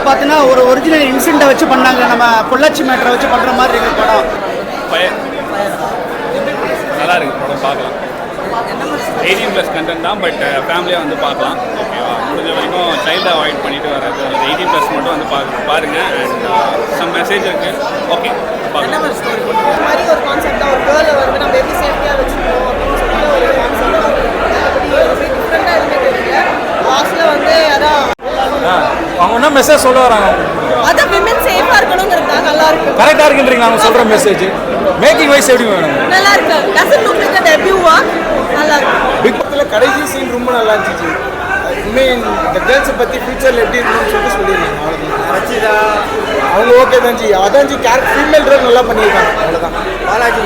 பார்த்தீங்கன்னா ஒரு ஒரிஜினல் இன்சிடென்ட்டை வச்சு பண்ணாங்க. நம்ம பொள்ளாச்சி மேட்டரை வச்சு பண்ணுற மாதிரி இருக்கு படம். நல்லா இருக்கு படம், பார்க்கலாம். 18+ கண்டென்ட் தான், பட் ஃபேமிலியாக வந்து பார்க்கலாம். ஓகேவா, முடிஞ்ச வரைக்கும் சைல்டை அவாய்ட் பண்ணிட்டு வர்றது. 18+ மட்டும் வந்து பாருங்கள். அண்ட் சம் மெசேஜ் இருக்குது. ஓகே, பார்க்கலாம். மாதிரி ஒரு கான்செப்ட் தான். ஒரு கேர்ளை வந்து நம்ம எப்படி சேஃப்டியாக வச்சுக்கணும் அப்படின்னு சொல்லி ஒரு கான்செப்ட் டிஃப்ரெண்ட்டாக இருந்தது தெரியல. லாஸ்ட்டில் வந்து அதான் அவங்க என்ன மெசேஜ் சொல்ல வராங்க? அதான் விமன் சேஃபாக இருக்கணுங்கிறது நல்லா இருக்கு. கரெக்டாக இருக்குன்றீங்களா அவங்க சொல்கிற மெசேஜ்? மேக்கிங் வைஸ் எப்படி வேணும்? நல்லா இருக்கு. Doesn't look like a debut work. நல்லா இருக்கு. பிக் படத்தில் கடைசி சீன் ரொம்ப நல்லா இருந்துச்சு. இனிமேல் இந்த கேர்ள்ஸை பற்றி ஃபியூச்சரில் எப்படி இருக்கணும்னு சொல்லிட்டு சொல்லியிருக்காங்க. அவ்வளோதான். ரச்சிதா அவங்க ஓகே தான் ஜி. அதான் ஜி கேரக்டர் ஃபீமேல் ரோல் நல்லா பண்ணியிருக்காங்க. அவ்வளோதான். பாலாஜி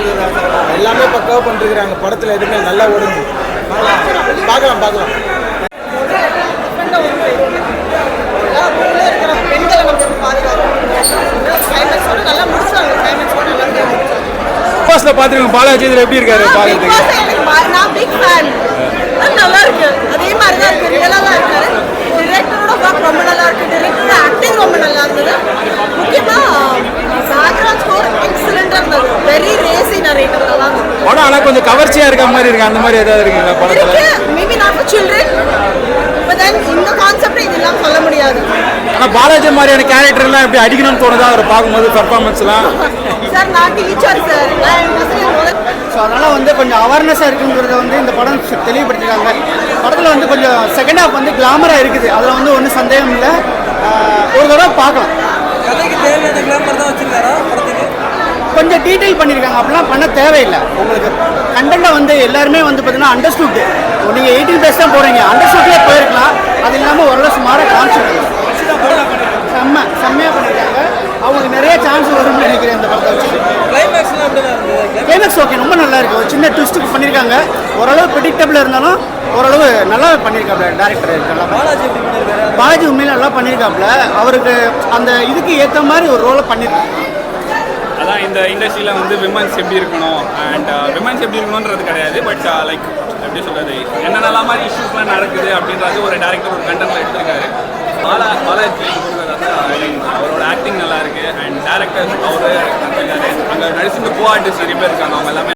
எல்லாமே பக்காவாக பண்ணிருக்கிறாங்க. படத்தில் எதுவுமே நல்லா ஓடுது. பார்க்கலாம். பெண்களை நம்ம பாதுகாக்கணும். கிளைமேக்ஸோட நல்லா முடிச்சாங்க. கிளைமேக்ஸோட நல்லா ஃபர்ஸ்ட்டில் பார்த்துருக்கோம். பாலாஜி இதில் எப்படி இருக்காரு பார்க்குறதுக்கு? நான் பிக் ஃபேன். நல்லா இருக்கு. அதே மாதிரி தான் இருக்கு. ரியலாக தான் இருக்காரு. டிரெக்டரோட ஒர்க் ரொம்ப நல்லா இருக்கு. டிரெக்டரோட ஆக்டிங் ரொம்ப நல்லா இருந்தது. முக்கியமாக பேக்ரவுண்ட் ஸ்கோர் எக்ஸலண்டாக இருந்தது. வெரி ரேசி நரேட்டிவ் நல்லா இருந்தது. படம் ஆனால் கொஞ்சம் கவர்ச்சியாக இருக்க மாதிரி இருக்கு. அந்த மாதிரி ஏதாவது இருக்குங்களா படத்தில்? Maybe not for children, but then இந்த கான்செப்டை இதெல்லாம் சொல்ல முடியாது. ஆனால் பாலாஜி மாதிரியான கேரக்டர்லாம் எப்படி அடிக்கணும்னு தோணுதா அவர் பார்க்கும்போது பர்ஃபார்மன்ஸ்லாம்? சார் நான் டீச்சர் சார். ஸோ அதனால் வந்து கொஞ்சம் அவேர்னஸாக இருக்குங்கிறத வந்து இந்த படம் தெளிவுபடுத்திருக்காங்க. படத்தில் வந்து கொஞ்சம் செகண்ட் ஹாஃப் வந்து கிளாமராக இருக்குது. அதில் வந்து ஒன்றும் சந்தேகம் இல்லை. ஒரு தடவை பார்க்கலாம். கதைக்கு தேவையான கிளாமர் தான் வச்சுருக்காரா படத்துக்கு? கொஞ்சம் டீட்டெயில் பண்ணியிருக்காங்க. அப்படிலாம் பண்ண தேவையில்லை. உங்களுக்கு கண்டென்ட்டை வந்து எல்லாருமே வந்து பார்த்தீங்கன்னா அண்டர்ஸ்டூட். நீங்கள் 18+ தான் போகிறீங்க, அண்டர்ஸ்டூட்லேயே போயிருக்கலாம். அது இல்லாமல் ஓரளவு சுமாராக கான்செப்ட் செம்மையாக பண்ணியிருக்காங்க. அவங்களுக்கு நிறைய சான்ஸ் வரும்னு நினைக்கிறேன் இந்த படத்தை வச்சு. கிளைமேக்ஸ்லாம் எப்படி தான் இருந்தது? கிளைமேக்ஸ் ஓகே, ரொம்ப நல்லா இருக்குது. ஒரு சின்ன ட்விஸ்ட்டுக்கு பண்ணியிருக்காங்க. ஓரளவு ப்ரெடிக்டபிளாக இருந்தாலும் ஓரளவு நல்லா பண்ணியிருக்காப்புல டேரக்டர் இருக்கலாம். பாலாஜி எப்படி பண்ணியிருக்காரு? பாலாஜி உண்மையில நல்லா பண்ணியிருக்காப்புல. அவருக்கு அந்த இதுக்கு ஏற்ற மாதிரி ஒரு ரோலை பண்ணியிருக்காங்க. அதான் இந்த இண்டஸ்ட்ரியில் வந்து விமன்ஸ் எப்படி இருக்கணும் அண்ட் விமன்ஸ் எப்படி இருக்கணுன்றது கிடையாது. பட் லைக் எப்படி சொல்கிறது, என்னென்னலாம் மாதிரி இஷ்யூஸ்லாம் நடக்குது அப்படின்றது ஒரு டேரக்டர் ஒரு கண்டென்ட்டில் எடுத்திருக்காரு. பாலாஜி அவரோட ஆக்டிங் நல்லா இருக்குது. அண்ட் டேரக்டர் அவரு அங்கே நடிச்சுட்டு கோ ஆர்டிஸ்ட் நிறைய பேர் இருக்காங்க. அவங்க எல்லாமே